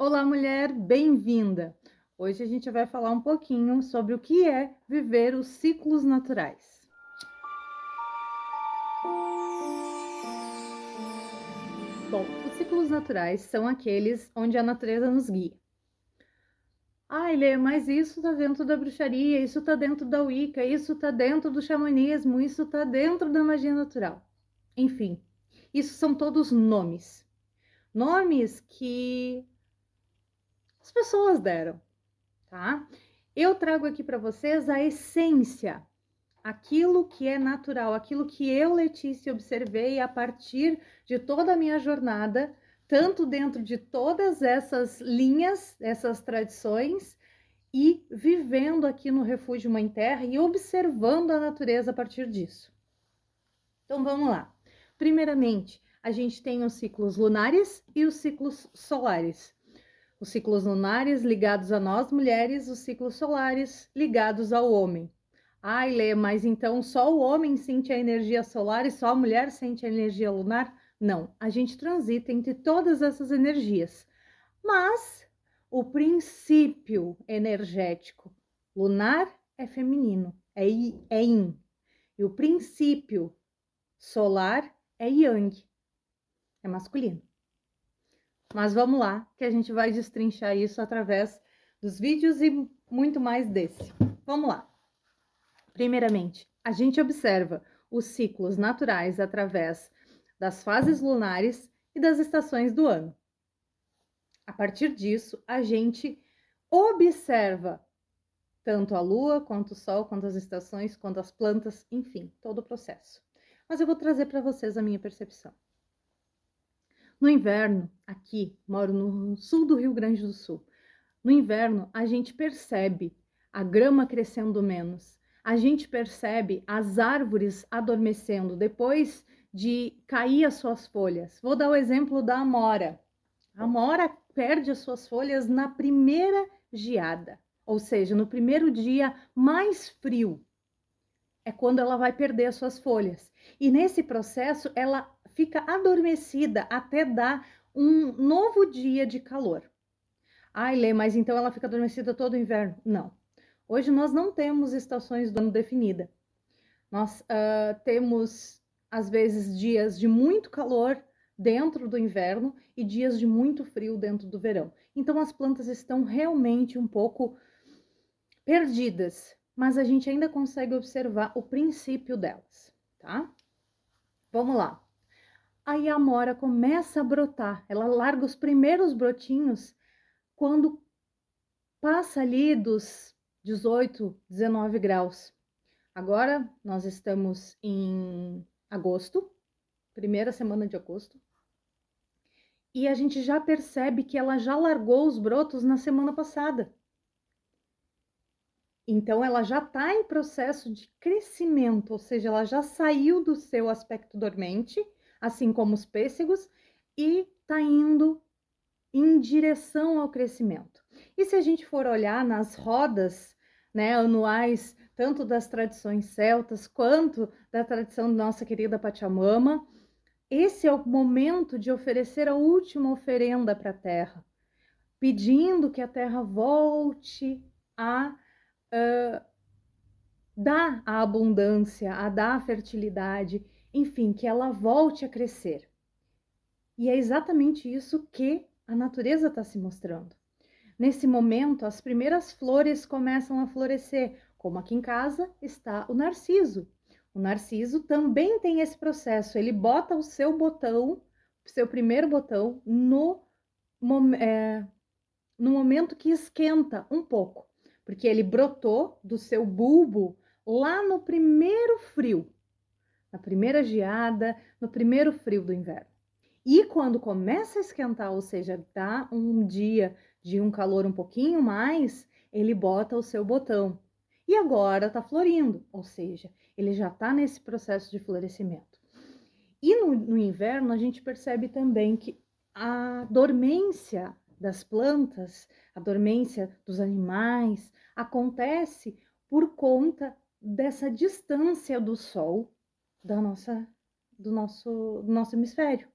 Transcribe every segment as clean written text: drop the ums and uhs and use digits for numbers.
Olá, mulher, bem-vinda! Hoje a gente vai falar um pouquinho sobre o que é viver os ciclos naturais. Bom, os ciclos naturais são aqueles onde a natureza nos guia. Ai, Lê, mas isso tá dentro da bruxaria, isso tá dentro da Wicca, isso tá dentro do xamanismo, isso tá dentro da magia natural. Enfim, isso são todos nomes. Nomes que as pessoas deram, tá? Eu trago aqui para vocês a essência, aquilo que é natural, aquilo que eu, Letícia, observei a partir de toda a minha jornada, tanto dentro de todas essas linhas, essas tradições, e vivendo aqui no Refúgio Mãe Terra e observando a natureza a partir disso. Então vamos lá. Primeiramente, a gente tem os ciclos lunares e os ciclos solares. Os ciclos lunares ligados a nós mulheres, os ciclos solares ligados ao homem. Ai, Lê, mas então só o homem sente a energia solar e só a mulher sente a energia lunar? Não, a gente transita entre todas essas energias. Mas o princípio energético lunar é feminino, é yin. E o princípio solar é yang, é masculino. Mas vamos lá, que a gente vai destrinchar isso através dos vídeos e muito mais desse. Vamos lá. Primeiramente, a gente observa os ciclos naturais através das fases lunares e das estações do ano. A partir disso, a gente observa tanto a lua, quanto o sol, quanto as estações, quanto as plantas, enfim, todo o processo. Mas eu vou trazer para vocês a minha percepção. No inverno, aqui, moro no sul do Rio Grande do Sul. No inverno, a gente percebe a grama crescendo menos. A gente percebe as árvores adormecendo depois de cair as suas folhas. Vou dar o exemplo da amora. A amora perde as suas folhas na primeira geada, ou seja, no primeiro dia mais frio. É quando ela vai perder as suas folhas. E nesse processo, ela fica adormecida até dar um novo dia de calor. Ai, Lê, mas então ela fica adormecida todo o inverno? Não. Hoje nós não temos estações do ano definida. Nós temos, às vezes, dias de muito calor dentro do inverno e dias de muito frio dentro do verão. Então as plantas estão realmente um pouco perdidas, mas a gente ainda consegue observar o princípio delas, tá? Vamos lá. Aí a amora começa a brotar, ela larga os primeiros brotinhos quando passa ali dos 18, 19 graus. Agora nós estamos em agosto, primeira semana de agosto, e a gente já percebe que ela já largou os brotos na semana passada. Então ela já está em processo de crescimento, ou seja, ela já saiu do seu aspecto dormente, assim como os pêssegos, e está indo em direção ao crescimento. E se a gente for olhar nas rodas, né, anuais, tanto das tradições celtas quanto da tradição da nossa querida Pachamama, esse é o momento de oferecer a última oferenda para a terra, pedindo que a terra volte a dar a abundância, a dar a fertilidade, enfim, que ela volte a crescer. E é exatamente isso que a natureza está se mostrando. Nesse momento, as primeiras flores começam a florescer, como aqui em casa está o narciso. O narciso também tem esse processo, ele bota o seu botão, o seu primeiro botão, no momento que esquenta um pouco, porque ele brotou do seu bulbo lá no primeiro frio, na primeira geada, no primeiro frio do inverno. E quando começa a esquentar, ou seja, dá um dia de um calor um pouquinho mais, ele bota o seu botão. E agora tá florindo, ou seja, ele já tá nesse processo de florescimento. E no inverno a gente percebe também que a dormência das plantas, a dormência dos animais, acontece por conta dessa distância do sol do nosso hemisfério.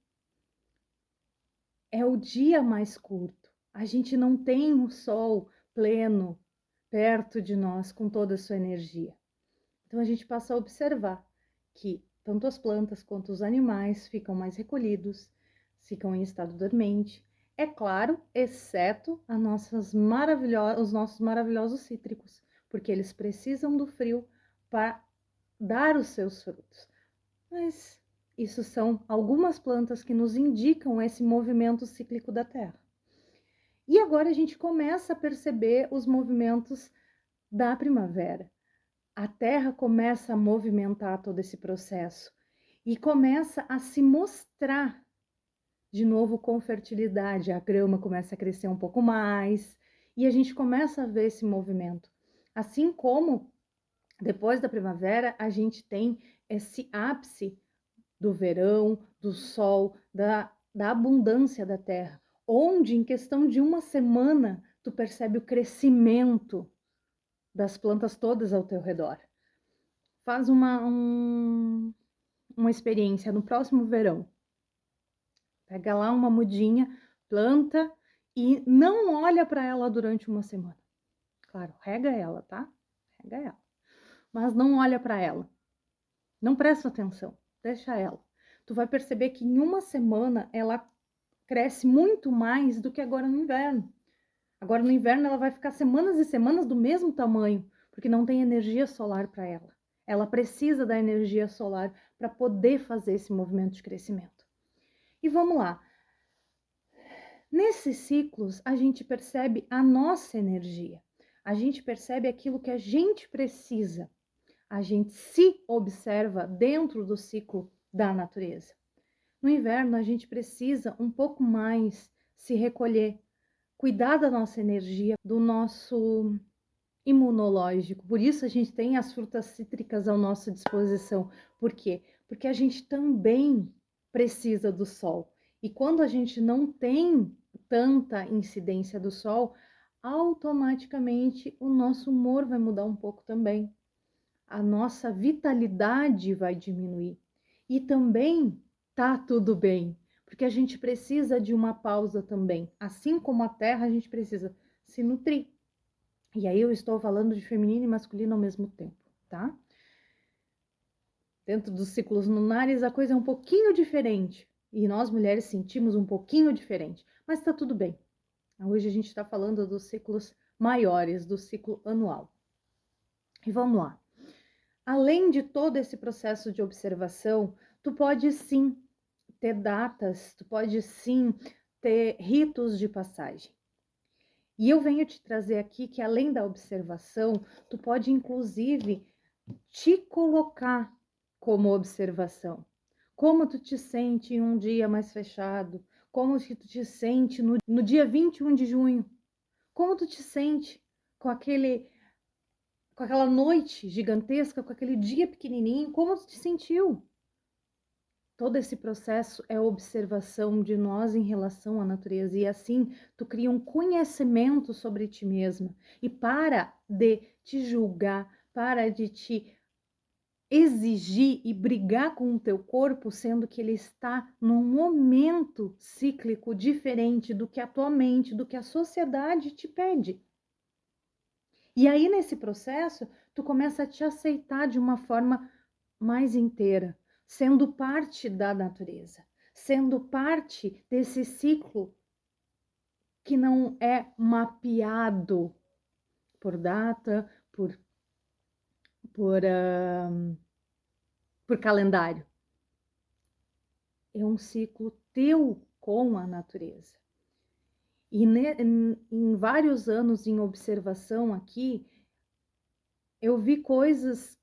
É o dia mais curto. A gente não tem o sol pleno perto de nós com toda a sua energia. Então a gente passa a observar que tanto as plantas quanto os animais ficam mais recolhidos, ficam em estado dormente. É claro, exceto os nossos maravilhosos cítricos, porque eles precisam do frio para dar os seus frutos. Mas isso são algumas plantas que nos indicam esse movimento cíclico da Terra. E agora a gente começa a perceber os movimentos da primavera. A Terra começa a movimentar todo esse processo e começa a se mostrar de novo com fertilidade. A grama começa a crescer um pouco mais e a gente começa a ver esse movimento. Assim como depois da primavera a gente tem esse ápice do verão, do sol, da abundância da terra, onde em questão de uma semana tu percebe o crescimento das plantas todas ao teu redor. Faz uma experiência no próximo verão. Pega lá uma mudinha, planta e não olha para ela durante uma semana. Claro, rega ela, tá? Rega ela. Mas não olha para ela. Não presta atenção, deixa ela. Tu vai perceber que em uma semana ela cresce muito mais do que agora no inverno. Agora no inverno ela vai ficar semanas e semanas do mesmo tamanho, porque não tem energia solar para ela. Ela precisa da energia solar para poder fazer esse movimento de crescimento. E vamos lá. Nesses ciclos, a gente percebe a nossa energia. A gente percebe aquilo que a gente precisa. A gente se observa dentro do ciclo da natureza. No inverno, a gente precisa um pouco mais se recolher, cuidar da nossa energia, do nosso imunológico. Por isso a gente tem as frutas cítricas à nossa disposição. Por quê? Porque a gente também precisa do sol. E quando a gente não tem tanta incidência do sol, automaticamente o nosso humor vai mudar um pouco também. A nossa vitalidade vai diminuir. E também tá tudo bem, porque a gente precisa de uma pausa também. Assim como a terra, a gente precisa se nutrir. E aí eu estou falando de feminino e masculino ao mesmo tempo, tá? Dentro dos ciclos lunares a coisa é um pouquinho diferente. E nós mulheres sentimos um pouquinho diferente. Mas tá tudo bem. Hoje a gente está falando dos ciclos maiores, do ciclo anual. E vamos lá. Além de todo esse processo de observação, tu pode sim ter datas, tu pode sim ter ritos de passagem. E eu venho te trazer aqui que além da observação, tu pode inclusive te colocar como observação. Como tu te sente em um dia mais fechado, como tu te sente no dia 21 de junho, como tu te sente com aquela noite gigantesca, com aquele dia pequenininho, como tu te sentiu? Todo esse processo é observação de nós em relação à natureza e assim tu cria um conhecimento sobre ti mesma e para de te julgar, para de te exigir e brigar com o teu corpo, sendo que ele está num momento cíclico diferente do que a tua mente, do que a sociedade te pede. E aí nesse processo, tu começa a te aceitar de uma forma mais inteira, sendo parte da natureza, sendo parte desse ciclo que não é mapeado por data, por, por calendário. É um ciclo teu com a natureza. E em vários anos em observação aqui, eu vi coisas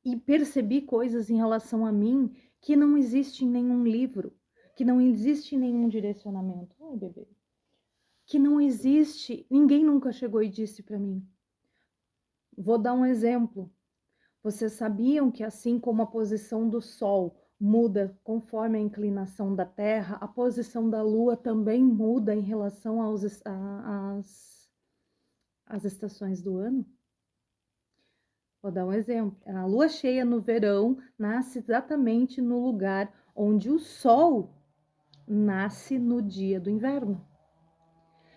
e percebi coisas em relação a mim que não existe em nenhum livro, que não existe em nenhum direcionamento. Ai, bebê. Que não existe, ninguém nunca chegou e disse para mim. Vou dar um exemplo. Vocês sabiam que assim como a posição do Sol muda conforme a inclinação da Terra, a posição da Lua também muda em relação às estações do ano? Vou dar um exemplo. A lua cheia no verão nasce exatamente no lugar onde o sol nasce no dia do inverno.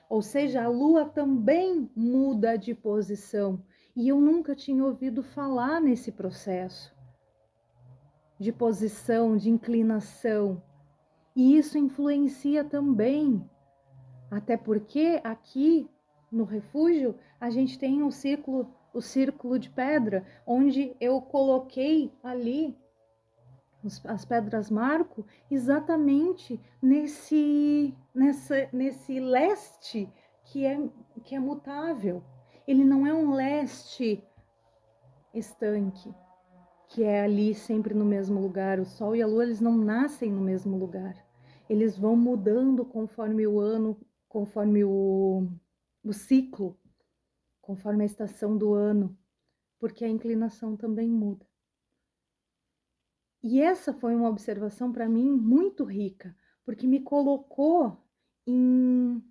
Ou seja, a Lua também muda de posição. E eu nunca tinha ouvido falar nesse processo de posição, de inclinação. E isso influencia também, até porque aqui no refúgio a gente tem o círculo de pedra, onde eu coloquei ali as pedras marco exatamente nesse leste que é mutável. Ele não é um leste estanque, que é ali sempre no mesmo lugar. O Sol e a Lua, eles não nascem no mesmo lugar. Eles vão mudando conforme o ano, conforme o ciclo, conforme a estação do ano, porque a inclinação também muda. E essa foi uma observação para mim muito rica, porque me colocou em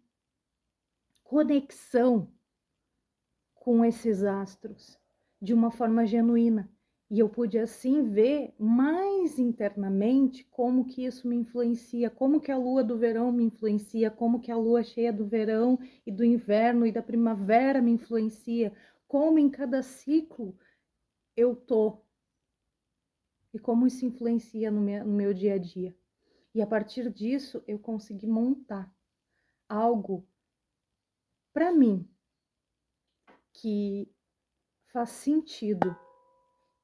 conexão com esses astros de uma forma genuína. E eu pude assim ver mais internamente como que isso me influencia, como que a lua do verão me influencia, como que a lua cheia do verão e do inverno e da primavera me influencia, como em cada ciclo eu tô e como isso influencia no meu dia a dia. E a partir disso eu consegui montar algo para mim que faz sentido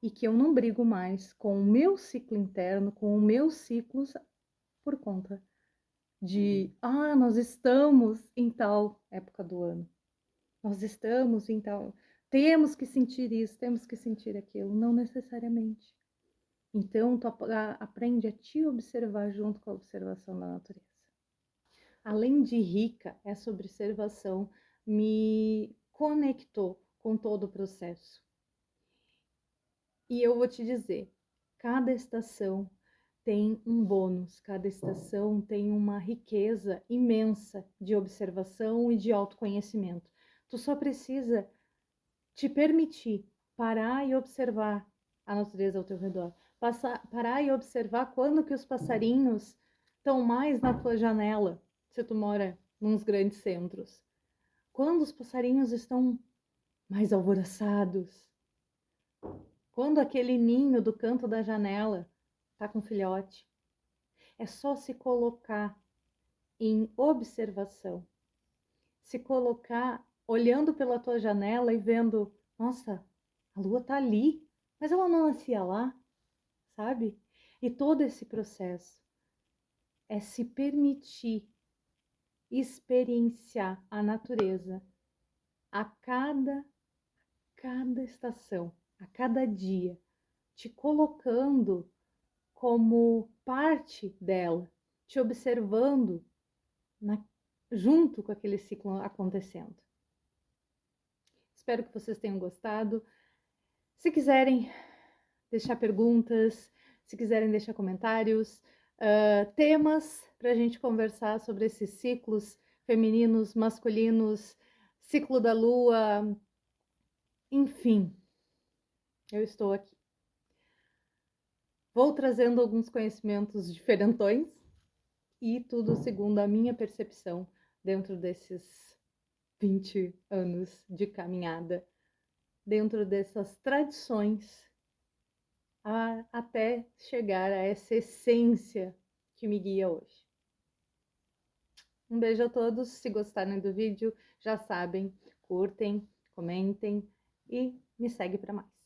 e que eu não brigo mais com o meu ciclo interno, com o meu ciclo por conta de, nós estamos em tal época do ano, nós estamos em tal, temos que sentir isso, temos que sentir aquilo, não necessariamente. Então, tu aprende a te observar junto com a observação da natureza. Além de rica, essa observação me conectou com todo o processo. E eu vou te dizer, cada estação tem um bônus, cada estação tem uma riqueza imensa de observação e de autoconhecimento. Tu só precisa te permitir parar e observar a natureza ao teu redor. Parar e observar quando que os passarinhos estão mais na tua janela, se tu mora nos grandes centros. Quando os passarinhos estão mais alvoroçados. Quando aquele ninho do canto da janela está com filhote. É só se colocar em observação. Se colocar olhando pela tua janela e vendo, nossa, a lua tá ali, mas ela não nascia lá, sabe? E todo esse processo é se permitir experienciar a natureza a cada estação, a cada dia, te colocando como parte dela, te observando junto com aquele ciclo acontecendo. Espero que vocês tenham gostado. Se quiserem deixar perguntas, se quiserem deixar comentários, temas para a gente conversar sobre esses ciclos femininos, masculinos, ciclo da lua, enfim, eu estou aqui. Vou trazendo alguns conhecimentos diferentões e tudo segundo a minha percepção dentro desses 20 anos de caminhada, dentro dessas tradições, até chegar a essa essência que me guia hoje. Um beijo a todos. Se gostarem do vídeo, já sabem, curtem, comentem e me segue para mais.